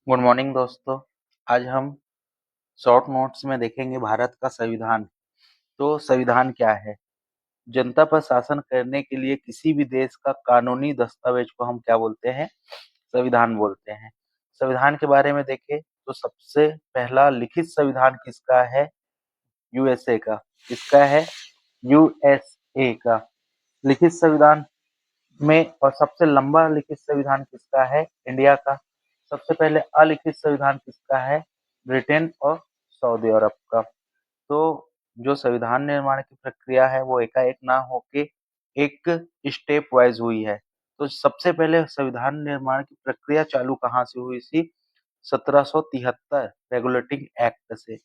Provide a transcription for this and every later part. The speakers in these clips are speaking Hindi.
गुड मॉर्निंग दोस्तों। आज हम शॉर्ट नोट्स में देखेंगे भारत का संविधान। तो संविधान क्या है? जनता पर शासन करने के लिए किसी भी देश का कानूनी दस्तावेज को हम क्या बोलते हैं? संविधान बोलते हैं। संविधान के बारे में देखें तो सबसे पहला लिखित संविधान किसका है? यूएसए का। किसका है? यूएसए का लिखित संविधान में। और सबसे लंबा लिखित संविधान किसका है? इंडिया का। सबसे पहले अलिखित संविधान किसका है? ब्रिटेन और सऊदी अरब का। तो जो संविधान निर्माण की प्रक्रिया है वो एकाएक ना होके एक स्टेप वाइज हुई है। तो सबसे पहले संविधान निर्माण की प्रक्रिया चालू कहाँ से हुई थी? 1773 रेगुलेटिंग एक्ट से।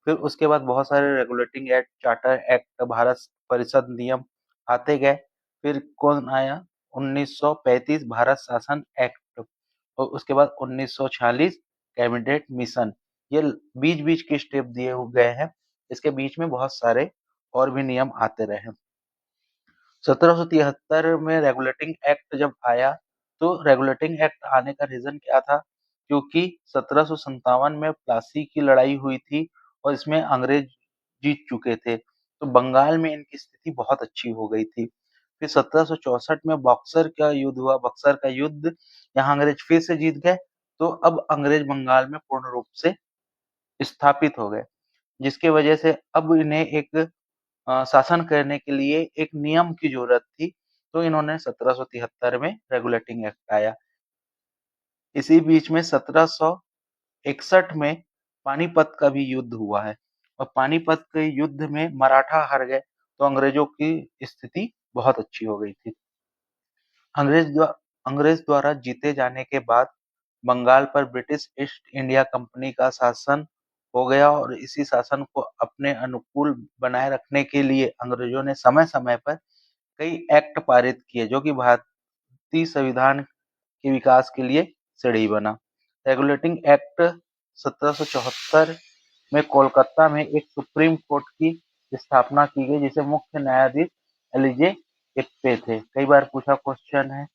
फिर उसके बाद बहुत सारे regulating act, charter act, Bharat परिषद नियम आते गए। फिर कौन आया? 1935 भारत शासन एक्ट। और उसके बाद 1946 कैबिनेट मिशन। ये बीच बीच के स्टेप दिए गए हैं। इसके बीच में बहुत सारे और भी नियम आते रहे। 1773 में रेगुलेटिंग एक्ट जब आया तो रेगुलेटिंग एक्ट आने का रीजन क्या था? क्योंकि 1757 में प्लासी की लड़ाई हुई थी और इसमें अंग्रेज जीत चुके थे, तो बंगाल में इनकी स्थिति बहुत अच्छी हो गई थी। फिर 1764 में बक्सर का युद्ध हुआ। बक्सर का युद्ध, यहाँ अंग्रेज फिर से जीत गए, तो अब अंग्रेज बंगाल में पूर्ण रूप से स्थापित हो गए, जिसकी वजह से अब इन्हें एक शासन करने के लिए एक नियम की जरूरत थी। तो इन्होंने 1773 में रेगुलेटिंग एक्ट आया। इसी बीच में 1761 में पानीपत का भी युद्ध हुआ है, और पानीपत के युद्ध में मराठा हार गए, तो अंग्रेजों की स्थिति बहुत अच्छी हो गई थी। अंग्रेज द्वारा जीते जाने के बाद बंगाल पर ब्रिटिश ईस्ट इंडिया कंपनी का शासन हो गया, और इसी शासन को अपने अनुकूल बनाए रखने के लिए अंग्रेजों ने समय समय पर कई एक्ट पारित किए, जो कि भारतीय संविधान के विकास के लिए सीढ़ी बना। रेगुलेटिंग एक्ट 1774 में कोलकाता में एक सुप्रीम कोर्ट की स्थापना की गई, जिसे मुख्य न्यायाधीश एलिजे एप्पे थे। कई बार पूछा क्वेश्चन है।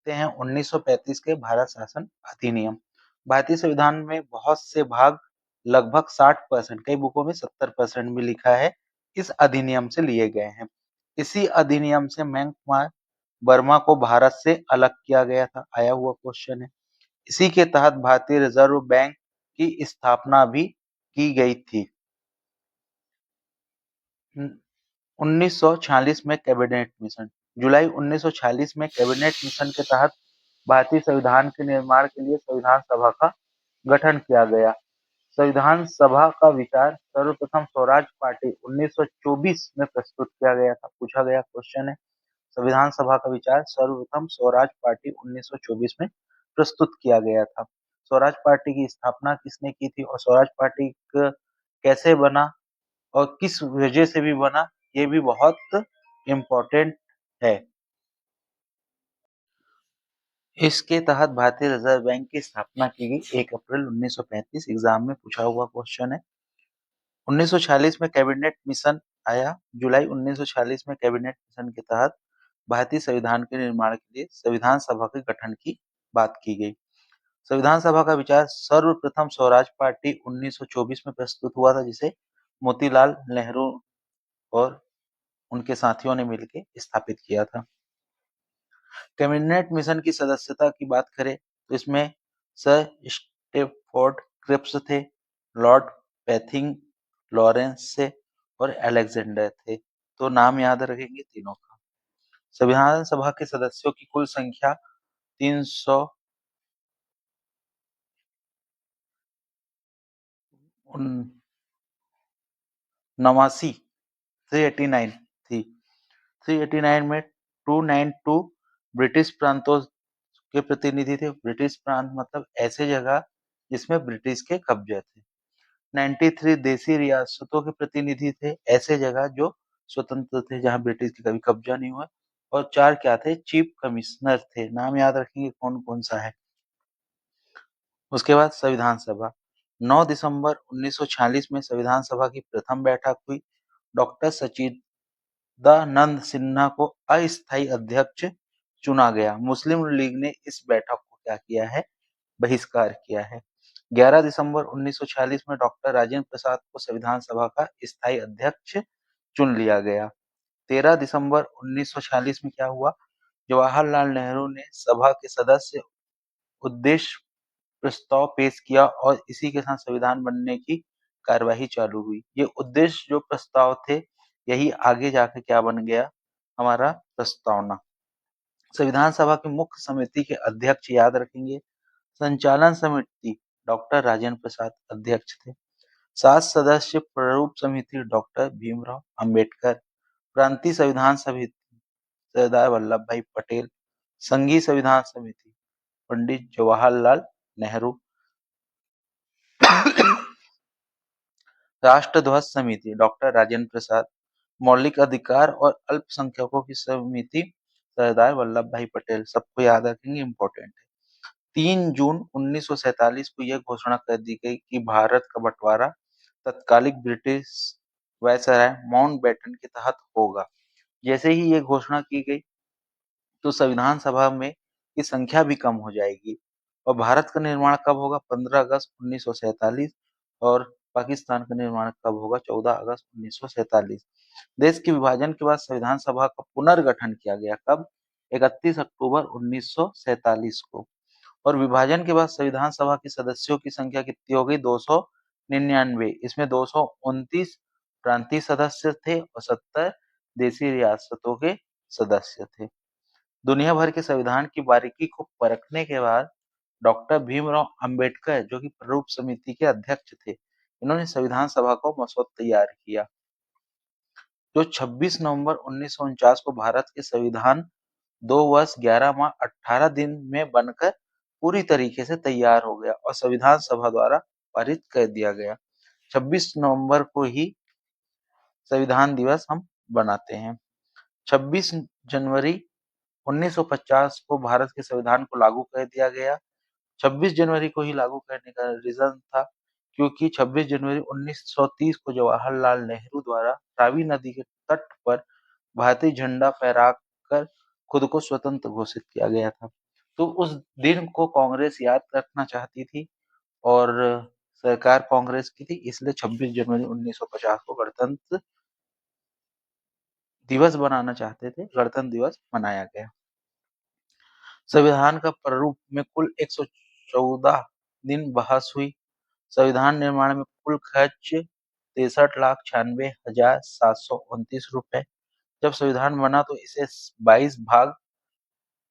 हैं 1935 के भारत शासन अधिनियम। भारतीय संविधान में बहुत से भाग, लगभग 60%, कई बुकों में 70% भी लिखा है, इस अधिनियम से लिए गए हैं। इसी अधिनियम से म्यांमार बर्मा को भारत से अलग किया गया था, आया हुआ क्वेश्चन है। इसी के तहत भारतीय रिजर्व बैंक की स्थापना भी की गई थी। 1946 में कैबिनेट मिशन। जुलाई 1946 में कैबिनेट मिशन के तहत भारतीय संविधान के निर्माण के लिए संविधान सभा का गठन किया गया। संविधान सभा का विचार सर्वप्रथम स्वराज पार्टी 1924 में प्रस्तुत किया गया था। पूछा गया क्वेश्चन है, संविधान सभा का विचार सर्वप्रथम स्वराज पार्टी 1924 में प्रस्तुत किया गया था। स्वराज पार्टी की स्थापना किसने की थी, और स्वराज पार्टी कैसे बना और किस वजह से भी बना, ये भी बहुत इम्पोर्टेंट है। इसके तहत भारतीय रिजर्व बैंक की स्थापना की गई 1 अप्रैल 1935। एग्जाम में पूछा हुआ क्वेश्चन है। 1946 में कैबिनेट मिशन आया। जुलाई 1946 में कैबिनेट मिशन के तहत भारतीय संविधान के निर्माण के लिए संविधान सभा के गठन की बात की गई। संविधान सभा का विचार सर्वप्रथम स्वराज पार्टी 1924 में प्रस्तुत हुआ था, जिसे मोतीलाल नेहरू और उनके साथियों ने मिलकर स्थापित किया था। कैबिनेट मिशन की सदस्यता की बात करें तो इसमें सर स्टेफोर्ड क्रिप्स थे, लॉर्ड पैथिंग लॉरेंस से और अलेक्जेंडर थे। तो नाम याद रखेंगे तीनों का। संविधान सभा के सदस्यों की कुल संख्या 300 नवासी 389 थी। 389 में 292 ब्रिटिश प्रांतों के प्रतिनिधि थे। ब्रिटिश प्रांत मतलब ऐसे जगह जिसमें ब्रिटिश के कब्जे थे। 93 देसी रियासतों के प्रतिनिधि थे, ऐसे जगह जो स्वतंत्र थे, जहां ब्रिटिश की कभी कब्जा नहीं हुआ। और 4 क्या थे? चीफ कमिश्नर थे। नाम याद रखेंगे कौन कौन सा है। उसके बाद संविधान सभा। 9 दिसंबर 1946 में संविधान सभा की प्रथम बैठक हुई। डॉक्टर सच्चिदानंद सिन्हा को अस्थायी अध्यक्ष चुना गया। मुस्लिम लीग ने इस बैठक को क्या किया है? बहिष्कार किया है। 11 दिसंबर 1946 में डॉक्टर राजेंद्र प्रसाद को संविधान सभा का स्थायी अध्यक्ष चुन लिया गया। 13 दिसंबर 1946 में क्या हुआ? जवाहरलाल नेहरू ने सभा के सदस्य उद्देश्य प्रस्ताव पेश किया और इसी के साथ संविधान बनने की कार्यवाही चालू हुई। ये उद्देश्य जो प्रस्ताव थे, यही आगे जाके क्या बन गया? हमारा प्रस्तावना। संविधान सभा की मुख्य समिति के अध्यक्ष याद रखेंगे। संचालन समिति डॉक्टर राजेंद्र प्रसाद अध्यक्ष थे। 7 सदस्य प्रारूप समिति डॉक्टर भीमराव अंबेडकर। प्रांतीय संविधान समिति सरदार वल्लभ भाई पटेल। संघीय संविधान समिति पंडित जवाहरलाल नेहरू। राष्ट्र ध्वज समिति डॉक्टर राजेंद्र प्रसाद। मौलिक अधिकार और अल्पसंख्यकों की समिति सरदार वल्लभ भाई पटेल। सबको याद रखेंगे, इंपॉर्टेंट है। 3 जून 1947 को यह घोषणा कर दी गई कि भारत का बंटवारा तत्कालिक ब्रिटिश वायसराय माउंटबेटन के तहत होगा। जैसे ही ये घोषणा की गई तो संविधान सभा में की संख्या भी कम हो जाएगी और भारत का निर्माण कब होगा? 15 अगस्त 1947 और पाकिस्तान का निर्माण कब होगा? 14 अगस्त 1947। देश के विभाजन के बाद संविधान सभा का पुनर्गठन किया गया। कब? 31 अक्टूबर 1947 को। और विभाजन के बाद संविधान सभा के सदस्यों की संख्या कितनी हो गई? 299। इसमें 229 प्रांतीय सदस्य थे और 70 देशी रियासतों के सदस्य थे। दुनिया भर के संविधान की बारीकी को परखने के बाद डॉक्टर भीमराव अंबेडकर, जो कि प्रारूप समिति के अध्यक्ष थे, इन्होंने संविधान सभा को मसौदा तैयार किया, जो 26 नवंबर 1949 को भारत के संविधान 2 वर्ष 11 माह 18 दिन में बनकर पूरी तरीके से तैयार हो गया और संविधान सभा द्वारा पारित कर दिया गया। 26 नवंबर को ही संविधान दिवस हम बनाते हैं। 26 जनवरी 1950 को भारत के संविधान को लागू कर दिया गया। 26 जनवरी को ही लागू करने का रीजन था क्योंकि 26 जनवरी 1930 को जवाहरलाल नेहरू द्वारा रावी नदी के तट पर भारतीय झंडा फहराकर खुद को स्वतंत्र घोषित किया गया था। तो उस दिन को कांग्रेस याद रखना चाहती थी और सरकार कांग्रेस की थी, इसलिए 26 जनवरी 1950 को गणतंत्र दिवस बनाना चाहते थे, गणतंत्र दिवस मनाया गया। संविधान का प्रारूप में कुल 114 दिन बहस हुई। संविधान निर्माण में कुल खर्च 63,96,729 रुपए। जब संविधान बना तो इसे 22 भाग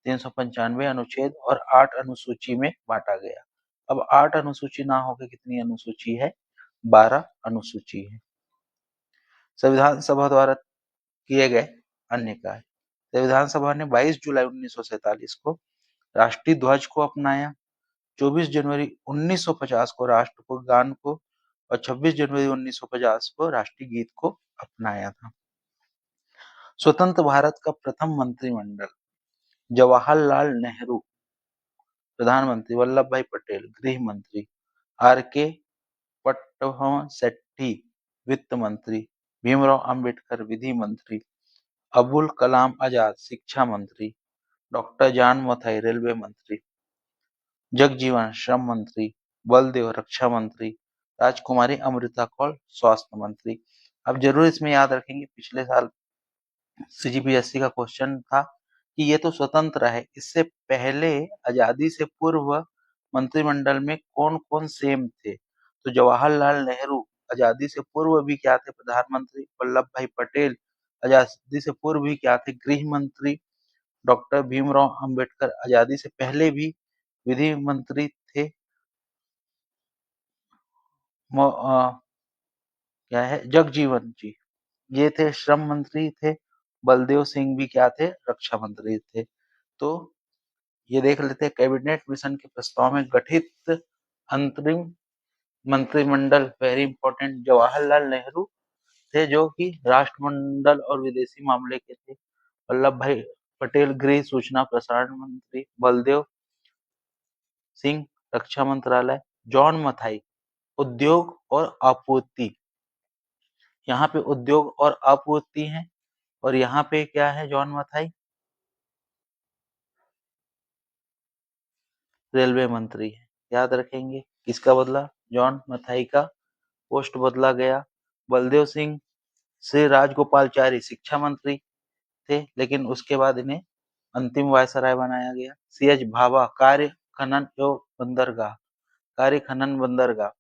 395 अनुच्छेद और 8 अनुसूची में बांटा गया। अब 8 अनुसूची ना होकर कितनी अनुसूची है? 12 अनुसूची है। संविधान सभा द्वारा किए गए अन्य कार्य। संविधान सभा ने 22 जुलाई 1947 को राष्ट्रीय ध्वज को अपनाया। 24 जनवरी 1950 को राष्ट्रगान गान को और 26 जनवरी 1950 को राष्ट्रीय गीत को अपनाया था। स्वतंत्र भारत का प्रथम मंत्रिमंडल जवाहरलाल नेहरू प्रधानमंत्री, वल्लभ भाई पटेल गृह मंत्री, आर के पट्टभद्र वित्त मंत्री, भीमराव अंबेडकर विधि मंत्री, अबुल कलाम आजाद शिक्षा मंत्री, डॉक्टर जॉन मथाई रेलवे मंत्री, जगजीवन श्रम मंत्री, बलदेव रक्षा मंत्री, राजकुमारी अमृता कौर स्वास्थ्य मंत्री। अब जरूर इसमें याद रखेंगे, पिछले साल सीजीपीएससी का क्वेश्चन था कि ये तो स्वतंत्र है, इससे पहले आजादी से पूर्व मंत्रिमंडल में कौन कौन सेम थे? तो जवाहरलाल नेहरू आजादी से पूर्व भी क्या थे? प्रधानमंत्री। वल्लभ भाई पटेल आजादी से पूर्व भी क्या थे? गृह मंत्री। डॉक्टर भीमराव अंबेडकर आजादी से पहले भी विधि मंत्री थे। क्या है? जगजीवन जी, ये थे श्रम मंत्री थे। बलदेव सिंह भी क्या थे? रक्षा मंत्री थे। तो ये देख लेते हैं, कैबिनेट मिशन के प्रस्ताव में गठित अंतरिम मंत्रिमंडल, वेरी इंपॉर्टेंट, जवाहरलाल नेहरू थे जो कि राष्ट्रमंडल और विदेशी मामले के थे। वल्लभ भाई पटेल गृह सूचना प्रसारण मंत्री, बलदेव सिंह रक्षा मंत्रालय, जॉन मथाई उद्योग और आपूर्ति। यहाँ पे उद्योग और आपूर्ति है और यहाँ पे क्या है जॉन मथाई? रेलवे मंत्री है। याद रखेंगे किसका बदला? जॉन मथाई का पोस्ट बदला गया। बलदेव सिंह श्री राजगोपालचारी शिक्षा मंत्री थे, लेकिन उसके बाद इन्हें अंतिम वायसराय बनाया गया। सी.एच. भाभा कार्य खनन बंदरगाह।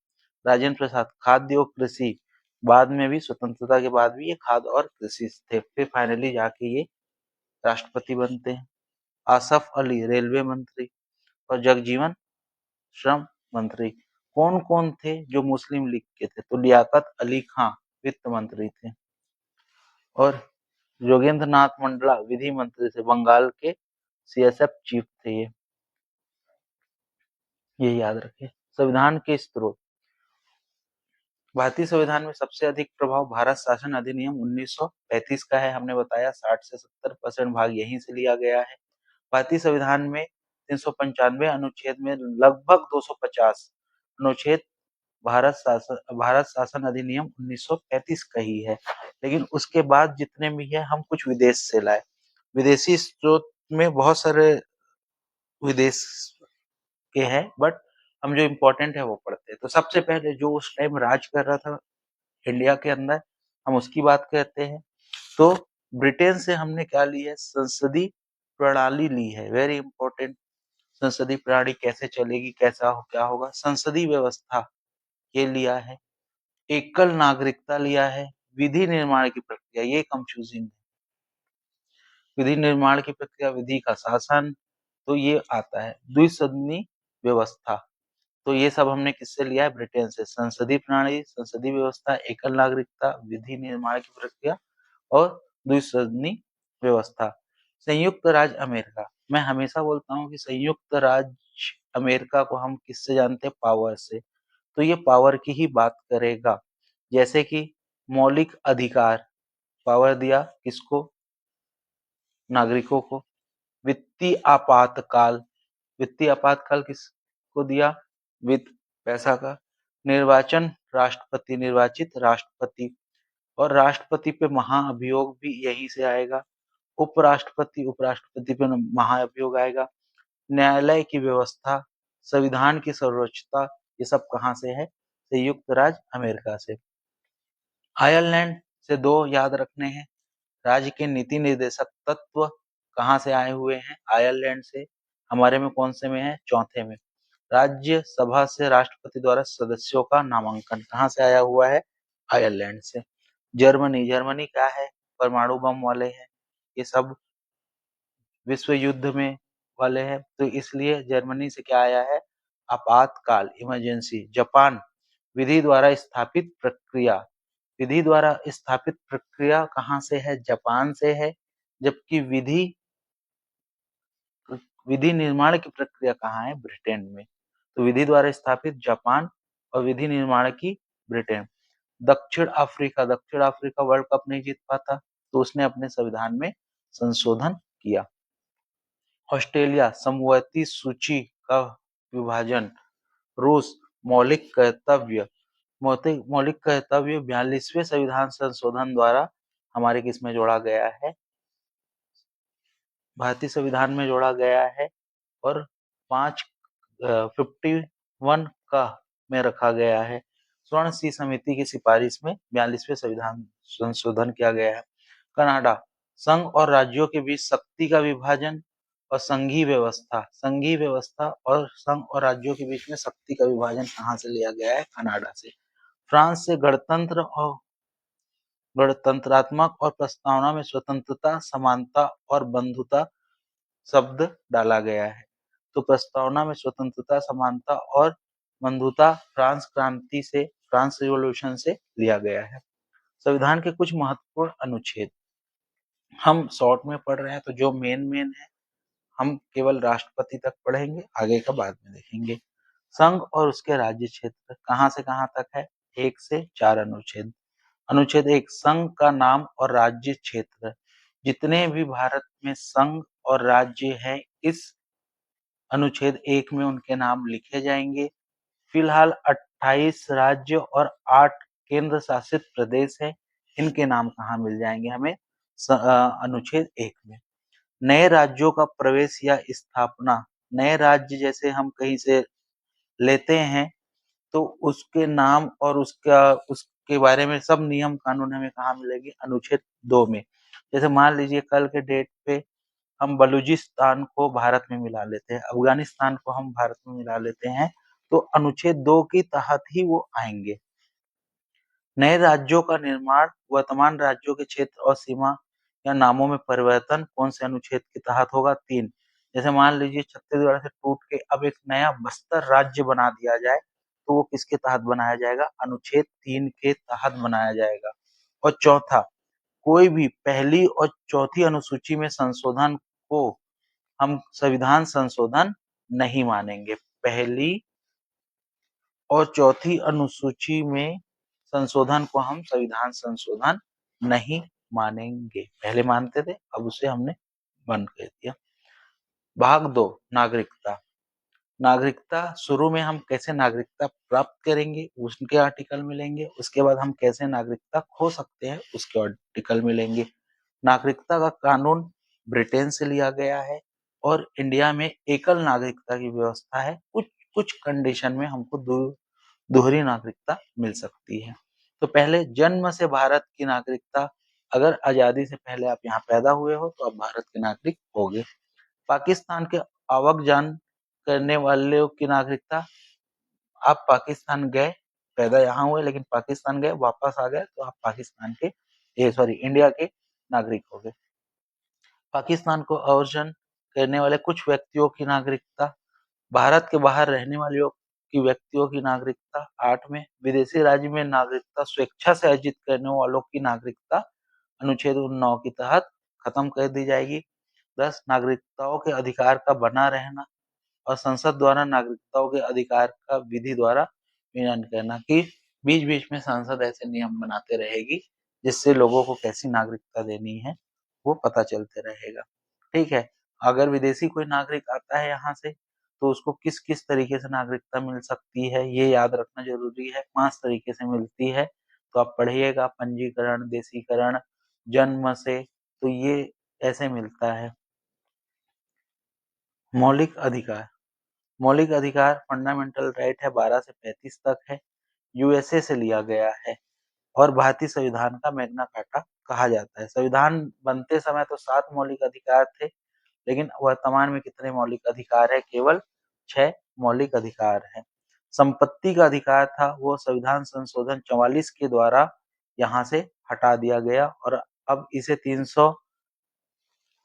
राजेंद्र प्रसाद खाद्य और कृषि, बाद में भी स्वतंत्रता के बाद भी ये खाद्य और कृषि थे, फिर फाइनली जाके ये राष्ट्रपति बनते हैं। आसफ अली रेलवे मंत्री और जगजीवन श्रम मंत्री। कौन कौन थे जो मुस्लिम लीग के थे? तो लियाकत अली खां वित्त मंत्री थे और योगेंद्र नाथ मंडला विधि मंत्री थे, बंगाल के सीएसएफ चीफ थे ये याद रखें। संविधान के स्त्रोत। भारतीय संविधान में सबसे अधिक प्रभाव भारत शासन अधिनियम 1935 का है। हमने बताया 60 से 70% भाग यहीं से लिया गया है। भारतीय संविधान में 395 अनुच्छेद में लगभग 250 अनुच्छेद भारत शासन अधिनियम 1935 का ही है, लेकिन उसके बाद जितने भी है हम कुछ विदेश से लाए। विदेशी स्रोत में बहुत सारे विदेश के हैं, बट हम जो इम्पोर्टेंट है वो पढ़ते हैं। तो सबसे पहले जो उस टाइम राज कर रहा था इंडिया के अंदर, हम उसकी बात करते हैं। तो ब्रिटेन से हमने क्या ली है? संसदीय प्रणाली ली है, वेरी इंपॉर्टेंट। संसदीय प्रणाली कैसे चलेगी, कैसा हो, क्या होगा, संसदीय व्यवस्था ये लिया है। एकल नागरिकता लिया है। विधि निर्माण की प्रक्रिया, ये कंफ्यूजिंग है। विधि निर्माण की प्रक्रिया, विधि का शासन, तो ये आता है। द्विसदनी व्यवस्था, तो ये सब हमने किससे लिया है? ब्रिटेन से। संसदीय प्रणाली, संसदीय व्यवस्था, एकल नागरिकता, विधि निर्माण की प्रक्रिया और द्विसदनी व्यवस्था। संयुक्त राज्य अमेरिका, मैं हमेशा बोलता हूँ कि संयुक्त राज्य अमेरिका को हम किससे जानते हैं? पावर से। तो ये पावर की ही बात करेगा, जैसे कि मौलिक अधिकार, पावर दिया किसको? नागरिकों को। वित्तीय आपातकाल, वित्तीय आपातकाल किसको दिया? वित्त, पैसा का। निर्वाचन राष्ट्रपति, निर्वाचित राष्ट्रपति, और राष्ट्रपति पे महाअभियोग भी यहीं से आएगा। उपराष्ट्रपति, उपराष्ट्रपति पे महाअभियोग आएगा। न्यायालय की व्यवस्था, संविधान की सर्वोच्चता, ये सब कहाँ से है? संयुक्त राज्य अमेरिका से। आयरलैंड से दो याद रखने हैं। राज्य के नीति निर्देशक तत्व कहाँ से आए हुए हैं? आयरलैंड से। हमारे में कौन से में है? चौथे में। राज्य सभा से राष्ट्रपति द्वारा सदस्यों का नामांकन कहाँ से आया हुआ है? आयरलैंड से। जर्मनी, जर्मनी क्या है? परमाणु बम वाले हैं, ये सब विश्व युद्ध में वाले हैं, तो इसलिए जर्मनी से क्या आया है? आपातकाल, इमरजेंसी। जापान, विधि द्वारा स्थापित प्रक्रिया, विधि द्वारा स्थापित प्रक्रिया कहाँ से है? जापान से है। जबकि विधि निर्माण की प्रक्रिया कहाँ है? ब्रिटेन में। तो विधि द्वारा स्थापित जापान और विधि निर्माण की ब्रिटेन। दक्षिण अफ्रीका, दक्षिण अफ्रीका वर्ल्ड कप नहीं जीत पाता, तो उसने अपने संविधान में संशोधन किया। ऑस्ट्रेलिया, समवर्ती सूची का विभाजन। रूस, मौलिक कर्तव्य, मौलिक कर्तव्य 42वें संविधान संशोधन द्वारा हमारे किसमें जोड़ा गया है? भारतीय संविधान में जोड़ा गया है और 51 का में रखा गया है। स्वर्ण सिंह समिति की सिफारिश में 42वें संविधान संशोधन किया गया है। कनाडा, संघ और राज्यों के बीच शक्ति का विभाजन और संघीय व्यवस्था, संघीय व्यवस्था और संघ और राज्यों के बीच में शक्ति का विभाजन कहाँ से लिया गया है? कनाडा से। फ्रांस से गणतंत्र और गणतंत्रात्मक और प्रस्तावना में स्वतंत्रता, समानता और बंधुता शब्द डाला गया है। तो प्रस्तावना में स्वतंत्रता, समानता और बंधुता फ्रांस क्रांति से, फ्रांस रिवॉल्यूशन से लिया गया है। संविधान के कुछ महत्वपूर्ण अनुच्छेद हम शॉर्ट में पढ़ रहे हैं, तो जो मेन है हम केवल राष्ट्रपति तक पढ़ेंगे, आगे का बाद में देखेंगे। संघ और उसके राज्य क्षेत्र कहाँ से कहाँ तक है? 1 से 4 अनुच्छेद। अनुच्छेद 1, संघ का नाम और राज्य क्षेत्र। जितने भी भारत में संघ और राज्य हैं, इस अनुच्छेद 1 में उनके नाम लिखे जाएंगे। फिलहाल 28 राज्य और 8 केंद्र शासित प्रदेश है। इनके नाम कहाँ मिल जाएंगे हमें? अनुच्छेद 1 में। नए राज्यों का प्रवेश या स्थापना, नए राज्य जैसे हम कहीं से लेते हैं तो उसके नाम और उसके बारे में सब नियम कानून हमें कहाँ मिलेंगे? अनुच्छेद 2 में। जैसे मान लीजिए कल के डेट पे हम बलूचिस्तान को भारत में मिला लेते हैं, अफगानिस्तान को हम भारत में मिला लेते हैं, तो अनुच्छेद 2 के तहत ही वो आएंगे। नए राज्यों का निर्माण, वर्तमान राज्यों के क्षेत्र और सीमा या नामों में परिवर्तन कौन से अनुच्छेद के तहत होगा? 3। जैसे मान लीजिए छत्तीसगढ़ से टूट के अब एक नया बस्तर राज्य बना दिया जाए, तो वो किसके तहत बनाया जाएगा? अनुच्छेद 3 के तहत बनाया जाएगा। और चौथा, कोई भी पहली और चौथी अनुसूची में संशोधन को हम संविधान संशोधन नहीं मानेंगे। पहली और चौथी अनुसूची में संशोधन को हम संविधान संशोधन नहीं मानेंगे। पहले मानते थे, अब उसे हमने बंद कर दिया। भाग 2, नागरिकता। नागरिकता, शुरू में हम कैसे नागरिकता प्राप्त करेंगे उसके आर्टिकल मिलेंगे, उसके बाद हम कैसे नागरिकता खो सकते हैं उसके आर्टिकल मिलेंगे। नागरिकता का कानून ब्रिटेन से लिया गया है और इंडिया में एकल नागरिकता की व्यवस्था है। कुछ कुछ कंडीशन में हमको दोहरी नागरिकता मिल सकती है। तो पहले जन्म से भारत की नागरिकता, अगर आजादी से पहले आप यहाँ पैदा हुए हो तो आप भारत के नागरिक होगे। पाकिस्तान के आवक जान करने वालों की नागरिकता, आप पाकिस्तान गए, पैदा यहाँ हुए लेकिन पाकिस्तान गए, वापस आ गए तो आप पाकिस्तान के, ये सॉरी, इंडिया के नागरिक हो गए। पाकिस्तान को अवर्जन करने वाले कुछ व्यक्तियों की नागरिकता, भारत के बाहर रहने वाले की व्यक्तियों की नागरिकता। 8 में विदेशी राज्य में नागरिकता स्वेच्छा से अर्जित करने वालों की नागरिकता अनुच्छेद 9 के तहत खत्म कर दी जाएगी। 10 नागरिकताओं के अधिकार का बना रहना और संसद द्वारा नागरिकताओं के अधिकार का विधि द्वारा मिलान करना, कि बीच बीच में संसद ऐसे नियम बनाते रहेगी जिससे लोगों को कैसी नागरिकता देनी है वो पता चलते रहेगा। ठीक है, अगर विदेशी कोई नागरिक आता है यहाँ से तो उसको किस किस तरीके से नागरिकता मिल सकती है ये याद रखना जरूरी है। 5 तरीके से मिलती है, तो आप पढ़िएगा, पंजीकरण, देशीकरण, जन्म से, तो ये ऐसे मिलता है। मौलिक अधिकार, मौलिक अधिकार फंडामेंटल राइट है, 12 से 35 तक है, यूएसए से लिया गया है और भारतीय संविधान का मैग्ना कार्टा कहा जाता है। संविधान बनते समय तो 7 मौलिक अधिकार थे, लेकिन वर्तमान में कितने मौलिक अधिकार है? केवल 6 मौलिक अधिकार है। संपत्ति का अधिकार था वो संविधान संशोधन 44 के द्वारा यहाँ से हटा दिया गया और अब इसे 300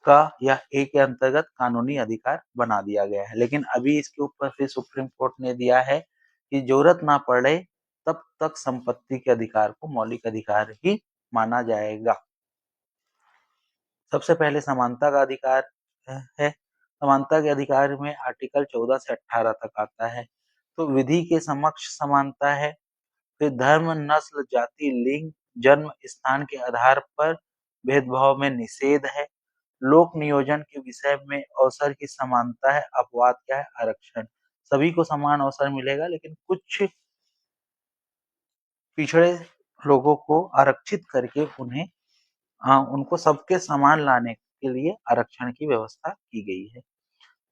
का या ए के अंतर्गत कानूनी अधिकार बना दिया गया है। लेकिन अभी इसके ऊपर फिर सुप्रीम कोर्ट ने दिया है कि जरूरत ना पड़े तब तक संपत्ति के अधिकार को मौलिक अधिकार ही माना जाएगा। सबसे पहले समानता का अधिकार है। समानता के अधिकार में आर्टिकल 14 से 18 तक आता है। तो विधि के समक्ष समानता है। फिर धर्म, नस्ल, जाति, लिंग, जन्म स्थान के आधार पर भेदभाव में निषेध है। लोक नियोजन के विषय में अवसर की समानता है। अपवाद क्या है? आरक्षण। सभी को समान अवसर मिलेगा, लेकिन कुछ पिछड़े लोगों को आरक्षित करके उनको सबके समान लाने के लिए आरक्षण की व्यवस्था की गई है।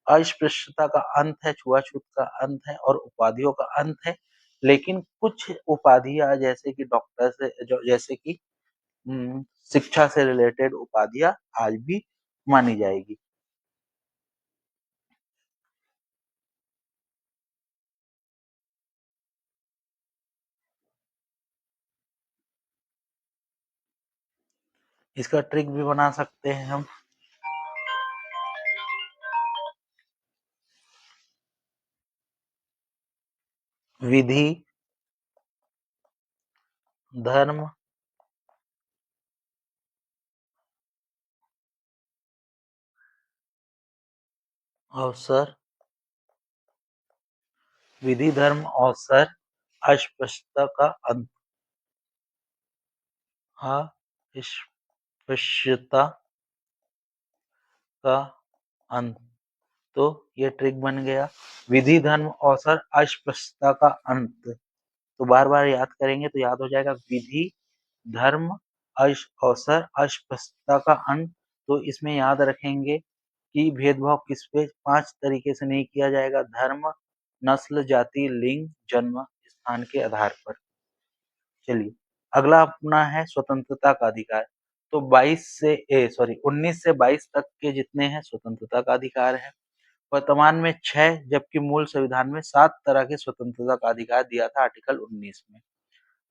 अस्पृश्यता का अंत है, छुआछूत का अंत है और उपाधियों का अंत है। लेकिन कुछ उपाधियां जैसे कि डॉक्टर से जैसे कि शिक्षा से रिलेटेड उपाधियां आज भी मानी जाएगी। इसका ट्रिक भी बना सकते हैं हम। विधि, धर्म, अवसर, विधि, धर्म, अवसर, अस्पृश्यता का अंत, अस्पृश्यता का अंत। तो ये ट्रिक बन गया, विधि, धर्म, अवसर, अस्पृश्यता का अंत। तो बार-बार याद करेंगे तो याद हो जाएगा। विधि, धर्म, अवसर, अस्पृश्यता का अंत। तो इसमें याद रखेंगे कि भेदभाव किस पे 5 तरीके से नहीं किया जाएगा। धर्म, नस्ल, जाति, लिंग, जन्म स्थान के आधार पर। चलिए, अगला अपना है स्वतंत्रता का अधिकार। तो 19 से 22 तक के जितने हैं स्वतंत्रता का अधिकार है। वर्तमान में 6, जबकि मूल संविधान में 7 तरह के स्वतंत्रता का अधिकार दिया था आर्टिकल 19 में।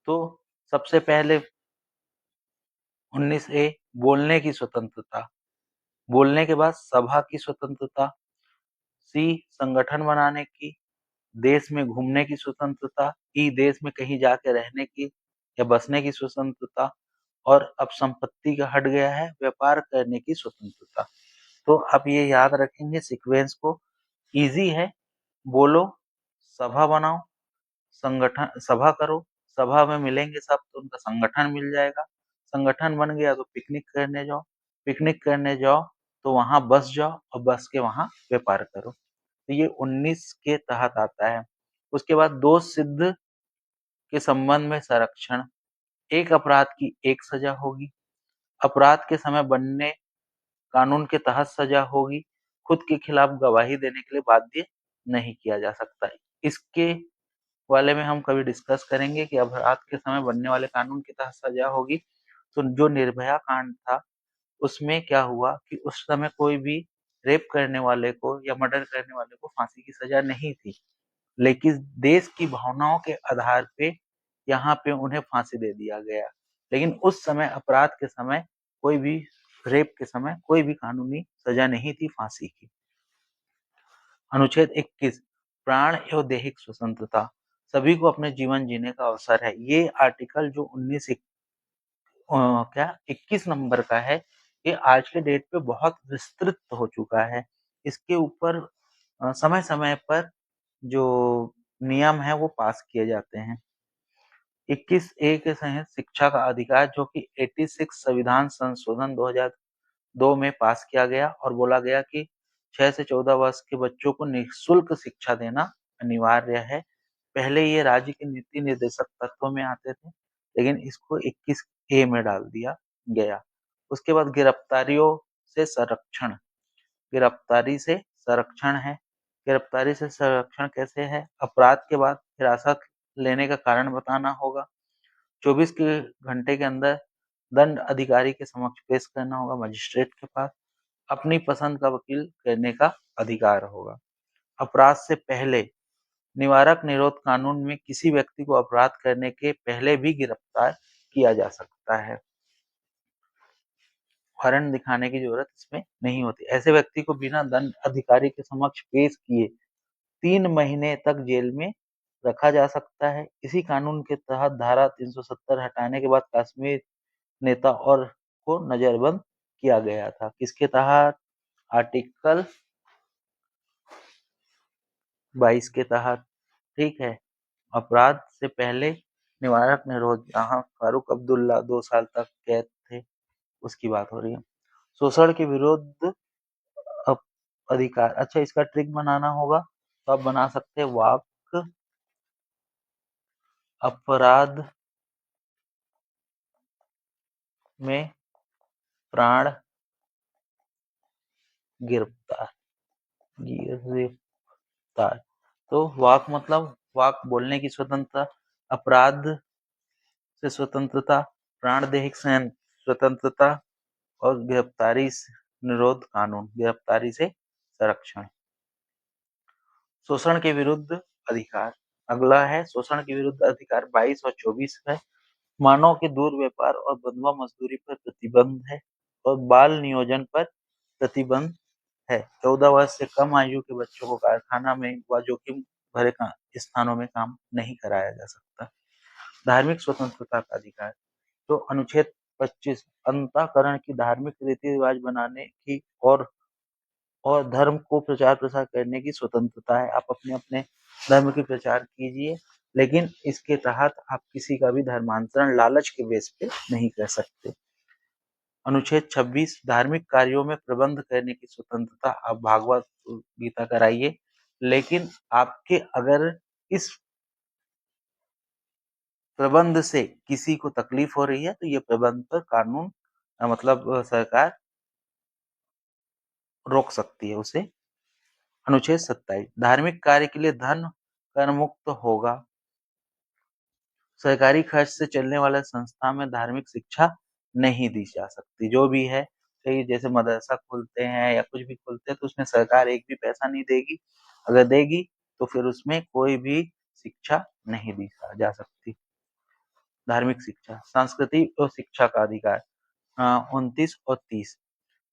तो सबसे पहले 19A, बोलने की स्वतंत्रता। बोलने के बाद सभा की स्वतंत्रता। सी, संगठन बनाने की। देश में घूमने की स्वतंत्रता। ई, देश में कहीं जाके रहने की या बसने की स्वतंत्रता। और अब संपत्ति का हट गया है, व्यापार करने की स्वतंत्रता। तो आप ये याद रखेंगे सीक्वेंस को। इजी है। बोलो, सभा बनाओ, संगठन सभा करो, सभा में मिलेंगे सब तो उनका संगठन मिल जाएगा। संगठन बन गया तो पिकनिक करने जाओ, पिकनिक करने जाओ तो वहां बस जाओ और बस के वहां व्यापार करो। तो ये 19 के तहत आता है। उसके बाद दोष सिद्ध के संबंध में संरक्षण। एक अपराध की एक सजा होगी। अपराध के समय बनने कानून के तहत सजा होगी। खुद के खिलाफ गवाही देने के लिए बाध्य नहीं किया जा सकता। इसके वाले में हम कभी डिस्कस करेंगे कि अपराध के समय बनने वाले कानून के तहत सजा होगी। तो जो निर्भया कांड था उसमें क्या हुआ कि उस समय कोई भी रेप करने वाले को या मर्डर करने वाले को फांसी की सजा नहीं थी, लेकिन देश की भावनाओं के आधार पे यहाँ पे उन्हें फांसी दे दिया गया। लेकिन उस समय अपराध के समय कोई भी रेप के समय कोई भी कानूनी सजा नहीं थी फांसी की। अनुच्छेद 21, प्राण एवं दैहिक स्वतंत्रता। सभी को अपने जीवन जीने का अवसर है। ये आर्टिकल जो 21 नंबर का है, ये आज के डेट पे बहुत विस्तृत हो चुका है। इसके ऊपर समय समय पर जो नियम है वो पास किए जाते हैं। 21A के तहत शिक्षा का अधिकार, जो कि 86 संविधान संशोधन 2002 में पास किया गया और बोला गया कि 6 से 14 वर्ष के बच्चों को निःशुल्क शिक्षा देना अनिवार्य है। पहले ये राज्य के नीति निर्देशक तत्वों में आते थे, लेकिन इसको 21A में डाल दिया गया। उसके बाद गिरफ्तारियों से संरक्षण। गिरफ्तारी से संरक्षण है। गिरफ्तारी से संरक्षण कैसे है? अपराध के बाद हिरासत लेने का कारण बताना होगा। 24 के घंटे के अंदर दंड अधिकारी के समक्ष पेश करना होगा, मजिस्ट्रेट के पास। अपनी पसंद का वकील करने का अधिकार होगा। अपराध से पहले निवारक निरोध कानून में किसी व्यक्ति को अपराध करने के पहले भी गिरफ्तार किया जा सकता है। वारंट दिखाने की जरूरत इसमें नहीं होती। ऐसे व्यक्ति को बिना दंड अधिकारी के समक्ष पेश किए 3 महीने तक जेल में रखा जा सकता है। इसी कानून के तहत धारा 370 हटाने के बाद कश्मीर नेता और को नजरबंद किया गया था। किसके तहत? आर्टिकल 22 के तहत। ठीक है। अपराध से पहले निवारक निरोध, यहाँ फारूक अब्दुल्ला 2 साल तक कैद थे, उसकी बात हो रही है। शोषण के विरुद्ध अधिकार। अच्छा, इसका ट्रिक बनाना होगा तो आप बना सकते हैं वाक अपराध में प्राण गिरफ्तार। तो वाक मतलब वाक बोलने की स्वतंत्रता, अपराध से स्वतंत्रता, प्राणदेहिक स्वतंत्रता और गिरफ्तारी निरोध कानून, गिरफ्तारी से संरक्षण। शोषण के विरुद्ध अधिकार। अगला है शोषण के विरुद्ध अधिकार 22 और 24 है। मानव के दुर्व्यवहार और बंधुआ मजदूरी पर प्रतिबंध है और बाल नियोजन पर प्रतिबंध है। 14 वर्ष से कम आयु के बच्चों को कारखाना में व जोखिम भरे स्थानों में काम नहीं कराया जा सकता। धार्मिक स्वतंत्रता का अधिकार। तो अनुच्छेद 25, अंतःकरण की धार्मिक रीति रिवाज बनाने की और धर्म को प्रचार प्रसार करने की स्वतंत्रता है। आप अपने अपने धर्म की प्रचार कीजिए, लेकिन इसके तहत आप किसी का भी धर्मांतरण लालच के बेस पे नहीं कर सकते। अनुच्छेद 26, धार्मिक कार्यों में प्रबंध करने की स्वतंत्रता। आप भागवत गीता कराइए, लेकिन आपके अगर इस प्रबंध से किसी को तकलीफ हो रही है तो ये प्रबंध पर कानून मतलब सरकार रोक सकती है उसे। अनुच्छेद 27 धार्मिक कार्य के लिए धन कर मुक्त होगा। सरकारी खर्च से चलने वाले संस्था में धार्मिक शिक्षा नहीं दी जा सकती। जो भी है, कई जैसे मदरसा खोलते हैं या कुछ भी खोलते हैं तो उसमें सरकार एक भी पैसा नहीं देगी। अगर देगी तो फिर उसमें कोई भी शिक्षा नहीं दी जा सकती। धार्मिक शिक्षा, संस्कृति और शिक्षा का अधिकार 29 और 30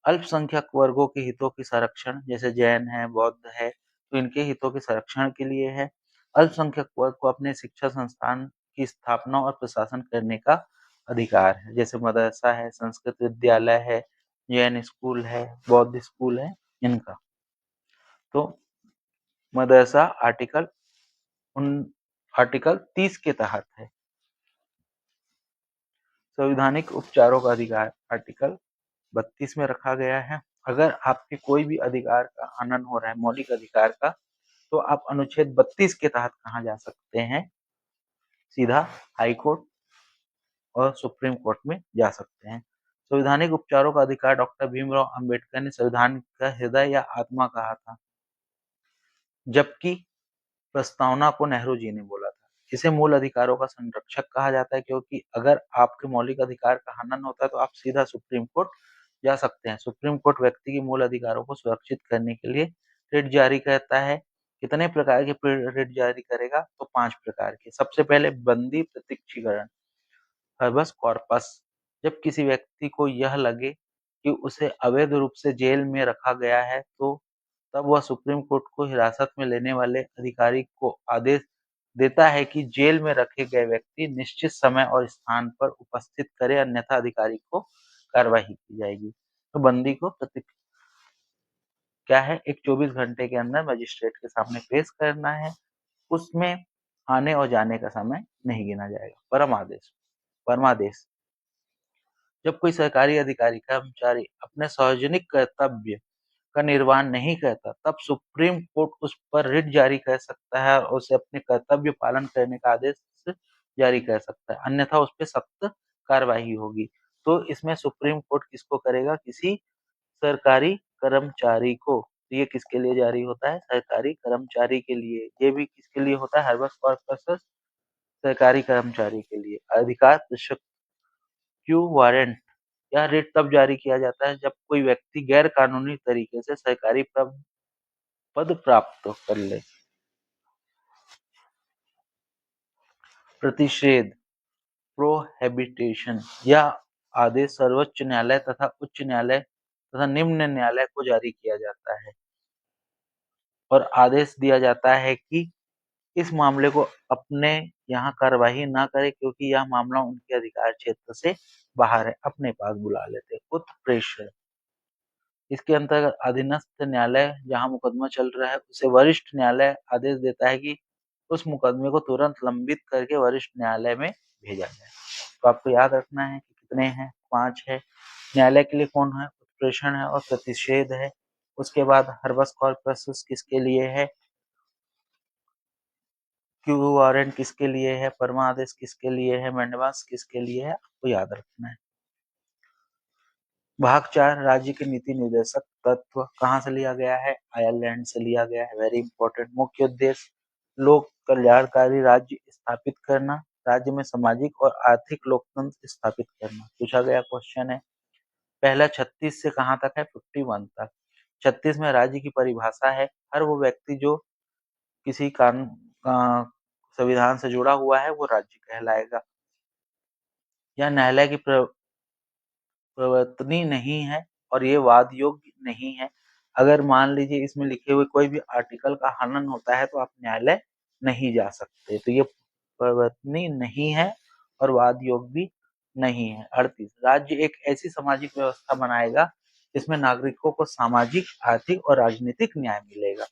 अल्पसंख्यक वर्गों के हितों की संरक्षण, जैसे जैन है, बौद्ध है, तो इनके हितों के संरक्षण के लिए है। अल्पसंख्यक वर्ग को अपने शिक्षा संस्थान की स्थापना और प्रशासन करने का अधिकार है, जैसे मदरसा है, संस्कृत विद्यालय है, जैन स्कूल है, बौद्ध स्कूल है, इनका। तो मदरसा आर्टिकल 30 के तहत है। संवैधानिक उपचारों का अधिकार आर्टिकल 32 में रखा गया है। अगर आपके कोई भी अधिकार का हनन हो रहा है, मौलिक अधिकार का, तो आप अनुच्छेद 32 के तहत कहाँ जा सकते हैं? सीधा हाई कोर्ट और सुप्रीम कोर्ट में जा सकते हैं। संवैधानिक उपचारों का अधिकार डॉक्टर भीमराव अंबेडकर ने संविधान का हृदय या आत्मा कहा था, जबकि प्रस्तावना को नेहरू जी ने बोला था। इसे मूल अधिकारों का संरक्षक कहा जाता है, क्योंकि अगर आपके मौलिक अधिकार का हनन होता है तो आप सीधा सुप्रीम कोर्ट जा सकते हैं। सुप्रीम कोर्ट व्यक्ति के मूल अधिकारों को सुरक्षित करने के लिए रिट जारी करता है। कितने प्रकार के रिट जारी करेगा? तो 5 प्रकार के। सबसे पहले बंदी प्रत्यक्षीकरण, हर्बस कॉर्पस। जब किसी व्यक्ति को यह लगे कि उसे अवैध रूप से जेल में रखा गया है तो तब वह सुप्रीम कोर्ट को हिरासत में लेने वाले अधिकारी को आदेश देता है कि जेल में रखे गए व्यक्ति निश्चित समय और स्थान पर उपस्थित करे, अन्यथा अधिकारी को कार्रवाई की जाएगी। तो बंदी को क्या है, एक 24 घंटे के अंदर मजिस्ट्रेट के सामने पेश करना है। उसमें आने और जाने का समय नहीं गिना जाएगा। परमादेश, जब कोई सरकारी अधिकारी कर्मचारी अपने सार्वजनिक कर्तव्य का निर्वाह नहीं करता, तब सुप्रीम कोर्ट उस पर रिट जारी कर सकता है और उसे अपने कर्तव्य पालन करने का आदेश जारी कर सकता है, अन्यथा उस पर सख्त कार्रवाई होगी। तो इसमें सुप्रीम कोर्ट किसको करेगा? किसी सरकारी कर्मचारी को। तो ये किसके लिए जारी होता है? सरकारी कर्मचारी के लिए। ये भी किसके लिए होता है? हर्बस कॉर्पस सरकारी कर्मचारी के लिए। अधिकार क्यू वारंट, यह रिट तब जारी किया जाता है जब कोई व्यक्ति गैर कानूनी तरीके से सरकारी पद प्राप्त कर ले। प्रतिषेध, प्रोहिबिटेशन, यह आदेश सर्वोच्च न्यायालय तथा उच्च न्यायालय तथा निम्न न्यायालय को जारी किया जाता है और आदेश दिया जाता है कि इस मामले को अपने यहाँ कार्यवाही न करे, क्योंकि यह मामला उनके अधिकार क्षेत्र से बाहर है, अपने पास बुला लेते। उत्प्रेषण, इसके अंतर्गत अधीनस्थ न्यायालय जहाँ मुकदमा चल रहा है उसे वरिष्ठ न्यायालय आदेश देता है कि उस मुकदमे को तुरंत लंबित करके वरिष्ठ न्यायालय में भेजा जाए। तो आपको याद रखना है कि कितने हैं? 5 है। न्यायालय के लिए कौन है? उत्प्रेषण है और प्रतिषेध है। उसके बाद हर्बस कॉर्पस किसके लिए है? क्यू वारंट किसके लिए है? परमादेश किसके लिए है? मेंडवास किसके लिए है? आपको याद रखना है। भाग 4 राज्य के नीति निर्देशक तत्व कहाँ से लिया गया है? आयरलैंड से लिया गया है। Very important. मुख्य उद्देश्य लोक कल्याणकारी राज्य स्थापित करना, राज्य में सामाजिक और आर्थिक लोकतंत्र स्थापित करना। पूछा गया क्वेश्चन है। पहला 36 से कहाँ तक है? 51 तक। 36 में राज्य की परिभाषा है, हर वो व्यक्ति जो किसी कानून संविधान से जुड़ा हुआ है वो राज्य कहलाएगा। यह न्यायालय की प्रवर्तनी नहीं है और ये वाद योग्य नहीं है। अगर मान लीजिए इसमें लिखे हुए कोई भी आर्टिकल का हनन होता है तो आप न्यायालय नहीं जा सकते। तो ये प्रवर्तनी नहीं है और वाद योग्य भी नहीं है। 38 राज्य एक ऐसी सामाजिक व्यवस्था बनाएगा जिसमें नागरिकों को सामाजिक, आर्थिक और राजनीतिक न्याय मिलेगा।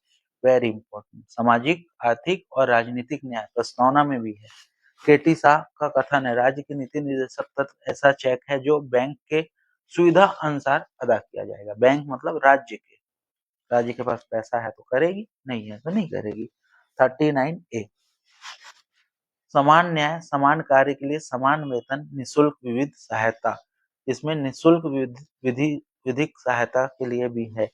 Very important. सामाजिक, आर्थिक और राजनीतिक न्याय प्रस्तावना में भी है। केटी शाह का कथन है, राज्य के नीति निर्देशक तत्व ऐसा चेक है जो बैंक के सुविधा अनुसार अदा किया जाएगा। बैंक मतलब राज्य के। राज्य के पास पैसा है तो करेगी, नहीं है तो नहीं करेगी। 39A समान न्याय, समान कार्य के लिए समान वेतन, निःशुल्क विविध सहायता। इसमें निःशुल्क विधिक सहायता के लिए भी है।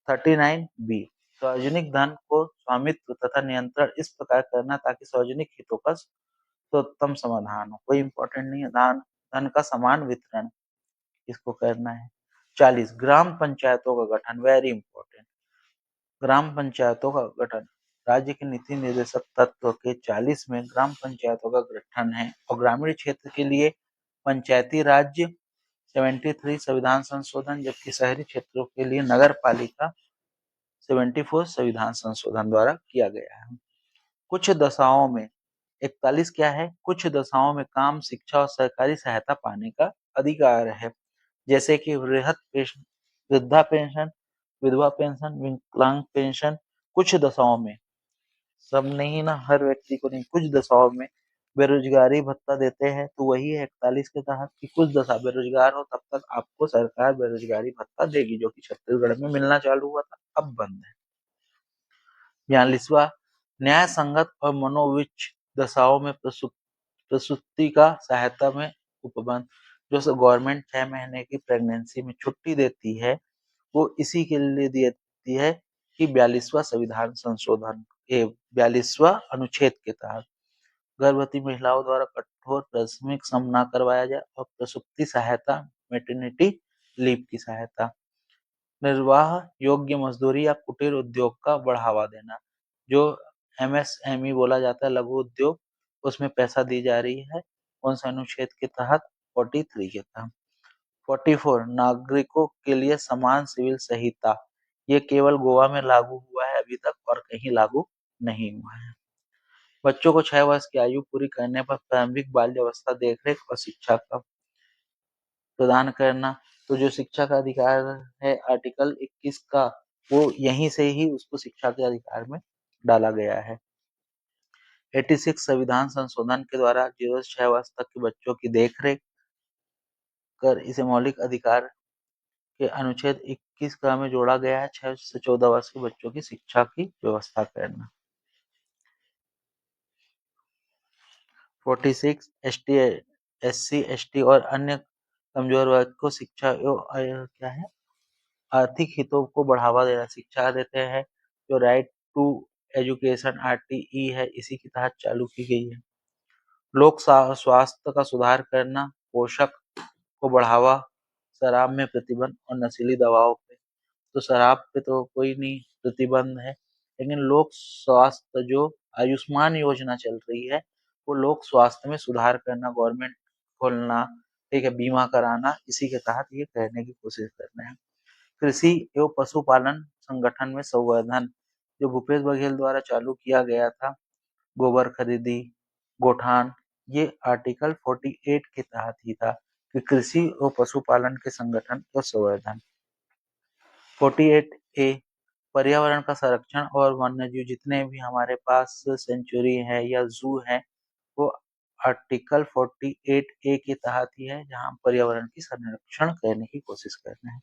39 बी, सार्वजनिक धन को स्वामित्व तथा नियंत्रण इस प्रकार करना ताकि सार्वजनिक हितों का सर्वोत्तम समाधान हो। कोई इंपॉर्टेंट नहीं है। धन का समान वितरण इसको करना है। 40 ग्राम पंचायतों का गठन, वेरी इंपॉर्टेंट। ग्राम पंचायतों का गठन राज्य के नीति निर्देशक तत्व के 40 में ग्राम पंचायतों का गठन है और ग्रामीण क्षेत्र के लिए पंचायती राज्य 73 संविधान संशोधन, जबकि शहरी क्षेत्रों के लिए नगर पालिका 74 संविधान संशोधन द्वारा किया गया है। कुछ दशाओं में 41 क्या है? कुछ दशाओं में काम, शिक्षा और सरकारी सहायता पाने का अधिकार है, जैसे कि वृद्धा पेंशन, विधवा पेंशन, विकलांग पेंशन। कुछ दशाओं में, सब नहीं ना, हर व्यक्ति को नहीं, कुछ दशाओं में बेरोजगारी भत्ता देते हैं, तो वही है 41 के तहत कि कुछ दशा बेरोजगार हो तब तक आपको सरकार बेरोजगारी भत्ता देगी, जो कि छत्तीसगढ़ में मिलना चालू हुआ था, अब बंद है। 42वां न्याय संगत और मनोविच दशाओं में प्रसूति का सहायता में उपबंध। जो गवर्नमेंट 6 महीने की प्रेगनेंसी में छुट्टी देती है, वो इसी के लिए देती है कि 42वां संविधान संशोधन 42वां अनुच्छेद के तहत गर्भवती महिलाओं द्वारा कठोर प्राथमिक श्रम न करवाया जाए और प्रसूति सहायता, मैटरनिटी लीव की सहायता, निर्वाह योग्य मजदूरी या कुटीर उद्योग का बढ़ावा देना, जो एमएसएमई बोला जाता है, लघु उद्योग, उसमें पैसा दी जा रही है। कौन सा अनुच्छेद के तहत? 43 के तहत। 44 नागरिकों के लिए समान सिविल संहिता, ये केवल गोवा में लागू हुआ है अभी तक और कहीं लागू नहीं हुआ है। बच्चों को 6 वर्ष की आयु पूरी करने पर प्रारंभिक बाल्यावस्था देखरेख और शिक्षा का प्रदान करना। तो जो शिक्षा का अधिकार है आर्टिकल 21 का, वो यहीं से ही उसको शिक्षा के अधिकार में डाला गया है। 86 संविधान संशोधन के द्वारा 0 से 6 वर्ष तक के बच्चों की देखरेख कर इसे मौलिक अधिकार के अनुच्छेद 21 का में जोड़ा गया है। 6 से 14 वर्ष के बच्चों की शिक्षा की व्यवस्था करना। 46 एसटी, एससी, एसटी और अन्य कमजोर वर्ग को शिक्षा क्या है, आर्थिक हितों को बढ़ावा देना, शिक्षा देते हैं। जो राइट टू एजुकेशन आरटीई है, इसी के तहत चालू की गई है। लोक स्वास्थ्य का सुधार करना, पोषक को बढ़ावा, शराब में प्रतिबंध और नशीली दवाओं पे। तो शराब पे तो कोई नहीं प्रतिबंध है, लेकिन लोक स्वास्थ्य जो आयुष्मान योजना चल रही है, वो लोक स्वास्थ्य में सुधार करना, गवर्नमेंट खोलना, ठीक है, बीमा कराना, इसी के तहत ये करने की कोशिश कर रहे हैं। कृषि एवं पशुपालन संगठन में संवर्धन, जो भूपेश बघेल द्वारा चालू किया गया था, गोबर खरीदी, गोठान, ये आर्टिकल 48 के तहत ही था कि कृषि एवं पशुपालन के संगठन और संवर्धन। 48A पर्यावरण का संरक्षण और वन्यजीव जितने भी हमारे पास सेंचुरी है या जू है, वो आर्टिकल 48A के तहत ही है, जहां पर्यावरण की संरक्षण करने की कोशिश कर रहे हैं।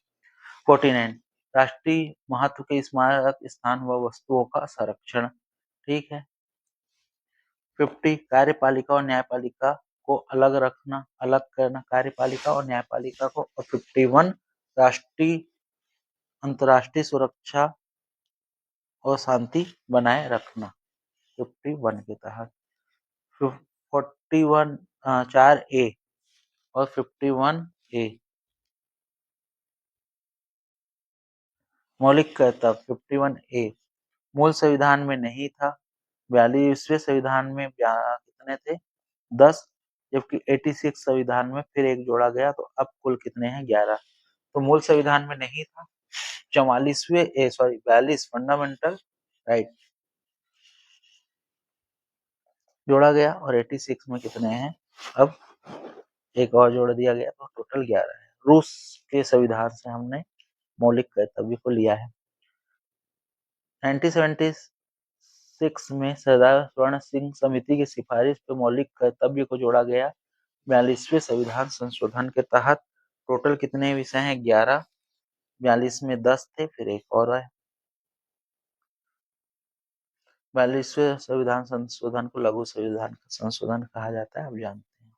49 राष्ट्रीय महत्व के स्मारक स्थान व वस्तुओं का संरक्षण, ठीक है। 50 कार्यपालिका और न्यायपालिका को अलग रखना, अलग करना कार्यपालिका और न्यायपालिका को। और 51 राष्ट्रीय अंतर्राष्ट्रीय सुरक्षा और शांति बनाए रखना, 51 के तहत। 41 4A और 51A मौलिक कर्तव्य। 51A मूल संविधान में नहीं था, 42वें संविधान में कितने थे? 10, जबकि 86 संविधान में फिर एक जोड़ा गया, तो अब कुल कितने हैं? 11। तो मूल संविधान में नहीं था। 42 फंडामेंटल राइट जोड़ा गया और 86 में कितने हैं? अब एक और जोड़ दिया गया, तो टोटल 11 है। रूस के संविधान से हमने मौलिक कर्तव्य को लिया है। 1976 में सरदार स्वर्ण सिंह समिति की सिफारिश पर मौलिक कर्तव्य को जोड़ा गया 42वें संविधान संशोधन के तहत। टोटल कितने विषय हैं? 11। 42 में 10 थे, फिर एक और है। 42वें संविधान संशोधन को लघु संविधान संशोधन कहा जाता है, आप जानते हैं।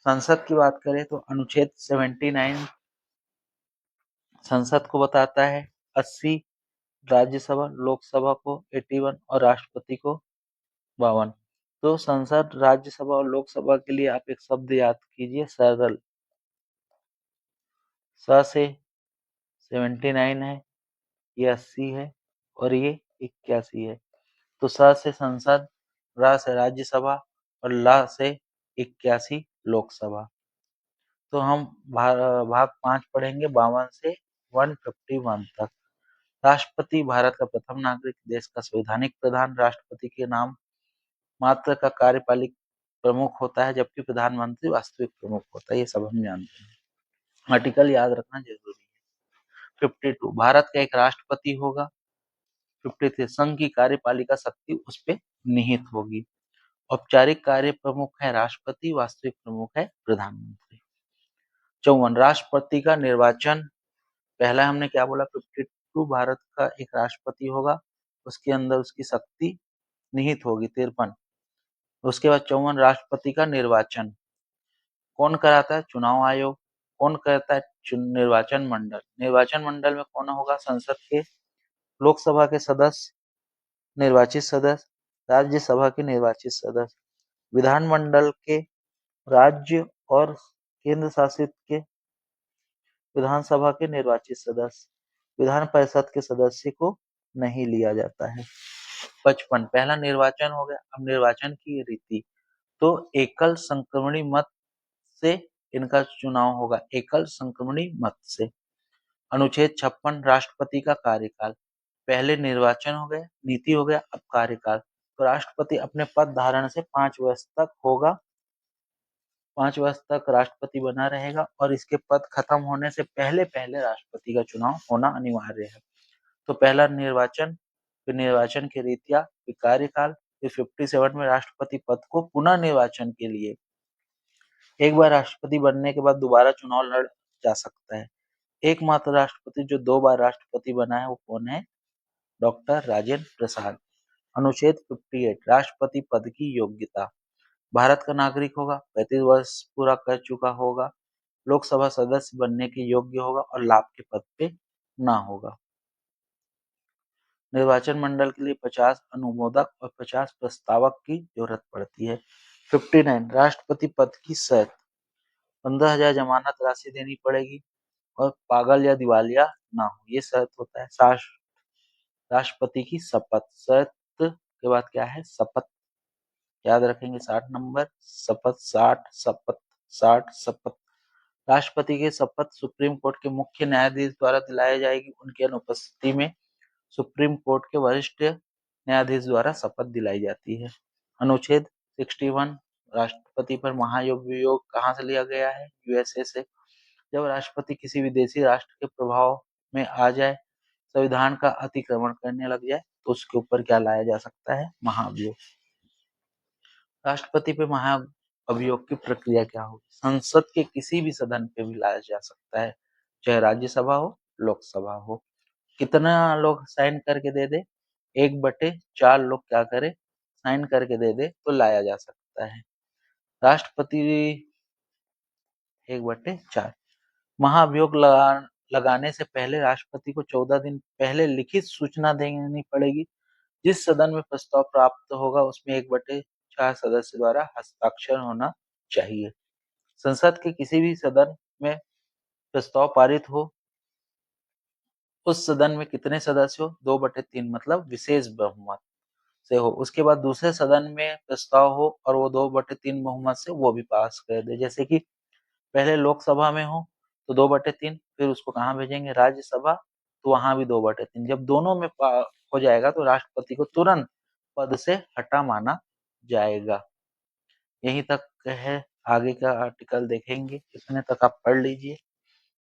संसद की बात करें तो अनुच्छेद 79 संसद को बताता है, 80 राज्यसभा लोकसभा को 81 और राष्ट्रपति को 52। तो संसद, राज्यसभा और लोकसभा के लिए आप एक शब्द याद कीजिए, सरल। स से 79 है, ये 80 है और ये 81 है। तो स से संसद, र से राज्यसभा और ल से 81 लोकसभा। तो हम भाग 5 पढ़ेंगे 52 से 151 तक। राष्ट्रपति भारत का प्रथम नागरिक, देश का संवैधानिक प्रधान। राष्ट्रपति के नाम मात्र का कार्यपालिक प्रमुख होता है, जबकि प्रधानमंत्री वास्तविक प्रमुख होता है, ये सब हम जानते हैं। आर्टिकल याद रखना जरूरी है। 52 भारत का एक राष्ट्रपति होगा। 53 संघ की कार्यपालिका शक्ति उस पे निहित होगी। औपचारिक कार्य प्रमुख है राष्ट्रपति, वास्तविक प्रमुख है प्रधानमंत्री। 54 राष्ट्रपति का निर्वाचन, पहला हमने क्या बोला, 52 भारत का एक राष्ट्रपति होगा, उसके अंदर उसकी शक्ति निहित होगी। 53 उसके बाद 54 राष्ट्रपति का निर्वाचन कौन कराता है, चुनाव आयोग। कौन करता है, निर्वाचन मंडल। निर्वाचन मंडल में कौन होगा, संसद के, लोकसभा के सदस्य, निर्वाचित सदस्य, राज्यसभा के निर्वाचित सदस्य, विधानमंडल के, राज्य और केंद्र शासित के विधानसभा के निर्वाचित सदस्य, विधान परिषद के सदस्य को नहीं लिया जाता है। 55 पहला निर्वाचन हो गया। अब निर्वाचन की रीति, तो एकल संक्रमणी मत से इनका चुनाव होगा, एकल संक्रमणी मत से। अनुच्छेद 56 राष्ट्रपति का कार्यकाल, पहले निर्वाचन हो गया, नीति हो गया, अब कार्यकाल। तो राष्ट्रपति अपने पद धारण से 5 वर्ष तक होगा, 5 वर्ष तक राष्ट्रपति बना रहेगा और इसके पद खत्म होने से पहले पहले राष्ट्रपति का चुनाव होना अनिवार्य है। तो पहला निर्वाचन, फिर निर्वाचन की रीतियां, फिर कार्यकाल, फिर 57 में राष्ट्रपति पद को पुनः निर्वाचन के लिए एक बार राष्ट्रपति बनने के बाद दोबारा चुनाव लड़ जा सकता है। एकमात्र राष्ट्रपति जो 2 बार राष्ट्रपति बना है वो कौन है, डॉक्टर राजेंद्र प्रसाद। अनुच्छेद 58 राष्ट्रपति पद की योग्यता, भारत का नागरिक होगा, 35 वर्ष पूरा कर चुका होगा, लोकसभा सदस्य बनने के योग्य होगा और लाभ के पद पे ना होगा। निर्वाचन मंडल के लिए 50 अनुमोदक और 50 प्रस्तावक की जरूरत पड़ती है। 59 राष्ट्रपति पद की शर्त, 15,000 जमानत राशि देनी पड़ेगी और पागल या दिवालिया ना हो, ये शर्त होता है। राष्ट्रपति की शपथ, शर्त के बाद क्या है, शपथ याद रखेंगे, 60 नंबर, शपथ 60 राष्ट्रपति की शपथ सुप्रीम कोर्ट के मुख्य न्यायाधीश द्वारा दिलाई जाएगी। उनकी अनुपस्थिति में सुप्रीम कोर्ट के वरिष्ठ न्यायाधीश द्वारा शपथ दिलाई जाती है। अनुच्छेद 61 राष्ट्रपति पर महाभियोग कहाँ से लिया गया है, यूएसए से। जब राष्ट्रपति किसी विदेशी राष्ट्र के प्रभाव में आ जाए, संविधान का अतिक्रमण करने लग जाए, तो उसके ऊपर क्या लाया जा सकता है, महाभियोग। राष्ट्रपति पे महाअभियोग की प्रक्रिया क्या होगी, संसद के किसी भी सदन पे भी लाया जा सकता है, चाहे राज्यसभा हो, लोकसभा हो। कितना लोग साइन करके दे दे, 1/4 लोग क्या करे, साइन करके दे दे तो लाया जा सकता है। राष्ट्रपति 1/4। महाभियोग लगाने से पहले राष्ट्रपति को 14 दिन पहले लिखित सूचना देनी पड़ेगी। जिस सदन में प्रस्ताव प्राप्त होगा उसमें 1/4 सदस्य द्वारा हस्ताक्षर होना चाहिए। संसद के किसी भी सदन में प्रस्ताव पारित हो, उस सदन में कितने सदस्य हो, 2/3 मतलब विशेष बहुमत से हो। उसके बाद दूसरे सदन में प्रस्ताव हो और वो 2/3 बहुमत से वो भी पास कर दे। जैसे कि पहले लोकसभा में हो तो 2/3, फिर उसको कहाँ भेजेंगे, राज्यसभा, तो वहां भी 2/3। जब दोनों में हो जाएगा तो राष्ट्रपति को तुरंत पद से हटा माना जाएगा। यहीं तक है, आगे का आर्टिकल देखेंगे, इतने तक आप पढ़ लीजिए।